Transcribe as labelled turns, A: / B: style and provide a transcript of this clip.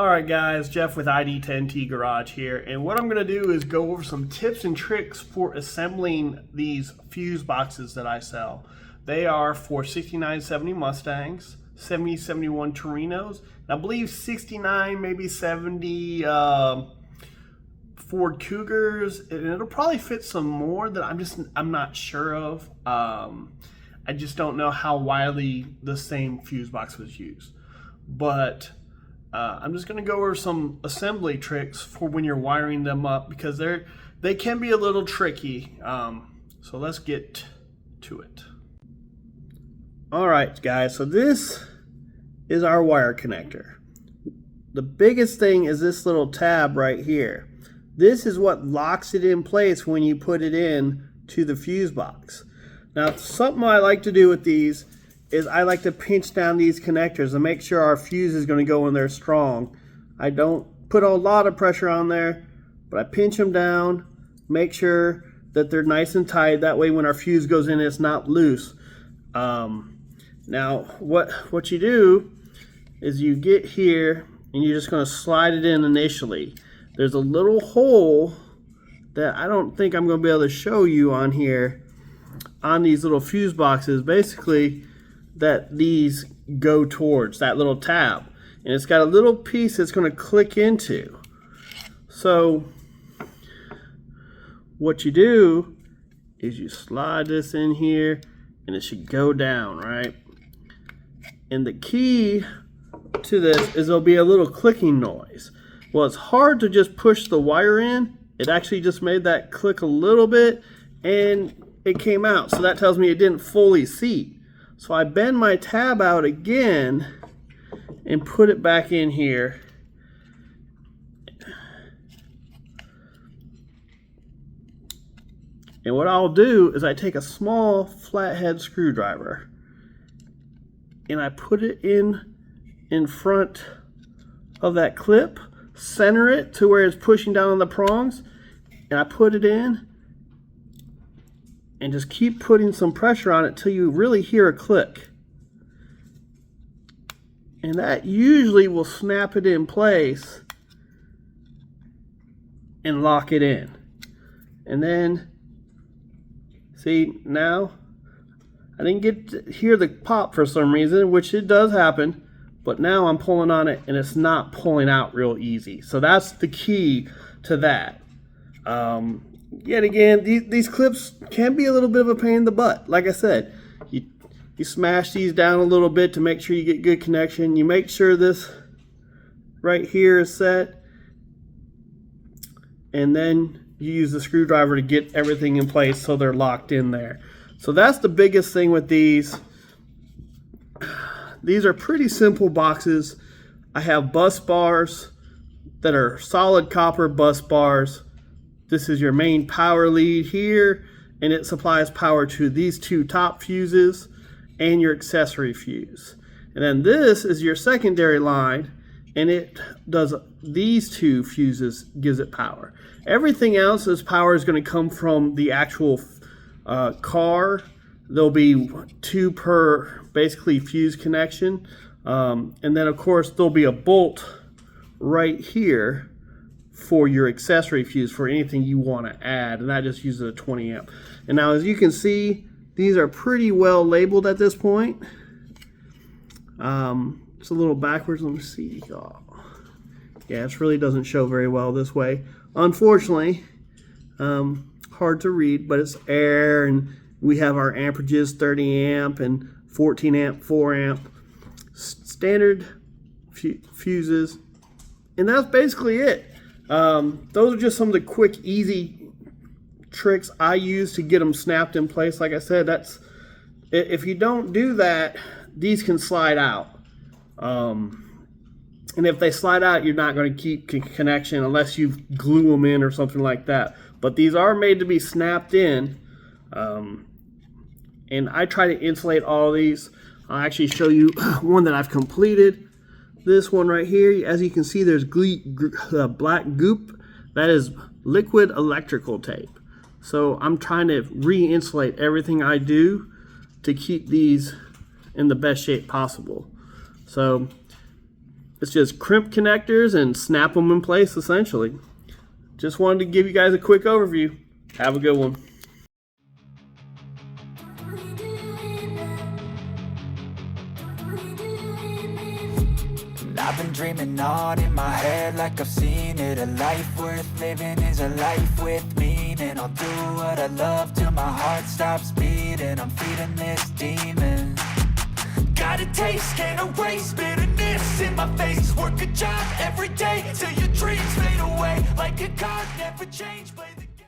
A: Alright guys, Jeff with ID10T Garage here, and what I'm going to do is go over some tips and tricks for assembling these fuse boxes that I sell. They are for 69-70 Mustangs, 70-71 Torinos, and I believe 69, maybe 70 Ford Cougars, and it'll probably fit some more that I'm not sure of. I just don't know how widely the same fuse box was used. But I'm just going to go over some assembly tricks for when you're wiring them up, because they can be a little tricky. So let's get to it. Alright guys, so this is our wire connector. The biggest thing is this little tab right here. This is what locks it in place when you put it in to the fuse box. Now something I like to do with these is I like to pinch down these connectors and make sure our fuse is going to go in there strong. I don't put a lot of pressure on there, but I pinch them down, make sure that they're nice and tight. That way when our fuse goes in, it's not loose. Now what you do is you get here and you're just going to slide it in initially. There's a little hole that I don't think I'm going to be able to show you on here on these little fuse boxes. Basically, that these go towards that little tab, and it's got a little piece that's going to click into. So what you do is you slide this in here and it should go down, right? And the key to this is there'll be a little clicking noise. Well, it's hard to just push the wire in. It actually just made that click a little bit and it came out, so that tells me it didn't fully seat. So I bend my tab out again and put it back in here. And what I'll do is I take a small flathead screwdriver and I put it in front of that clip, center it to where it's pushing down on the prongs, and I put it in and just keep putting some pressure on it till you really hear a click. And that usually will snap it in place and lock it in. And then, see, now I didn't get to hear the pop for some reason, which it does happen, but now I'm pulling on it and it's not pulling out real easy. So that's the key to that. Yet again, these clips can be a little bit of a pain in the butt. Like I said, you smash these down a little bit to make sure you get good connection. You make sure this right here is set, and then you use the screwdriver to get everything in place so they're locked in there. So that's the biggest thing with these. These are pretty simple boxes. I have bus bars that are solid copper bus bars. This is your main power lead here, and it supplies power to these two top fuses and your accessory fuse. And then this is your secondary line, and it does these two fuses, gives it power. Everything else's power is going to come from the actual car. There'll be two per basically fuse connection, and then of course there'll be a bolt right here for your accessory fuse for anything you want to add, and that just uses a 20 amp. And now as you can see, these are pretty well labeled at this point. It's a little backwards. Let me see. Oh. Yeah, it really doesn't show very well this way, unfortunately. Hard to read, but it's air, and we have our amperages, 30 amp and 14 amp, 4 amp, standard fuses, and that's basically it. Those are just some of the quick, easy tricks I use to get them snapped in place. Like I said, if you don't do that, these can slide out. And if they slide out, you're not going to keep connection unless you glue them in or something like that. But these are made to be snapped in. And I try to insulate all these. I'll actually show you one that I've completed. This one right here, as you can see, there's black goop. That is liquid electrical tape. So I'm trying to re-insulate everything I do to keep these in the best shape possible. So It's just crimp connectors and snap them in place essentially. Just wanted to give you guys a quick overview. Have a good one.
B: I've been dreaming on in my head like I've seen it. A life worth living is a life with meaning. I'll do what I love till my heart stops beating. I'm feeding this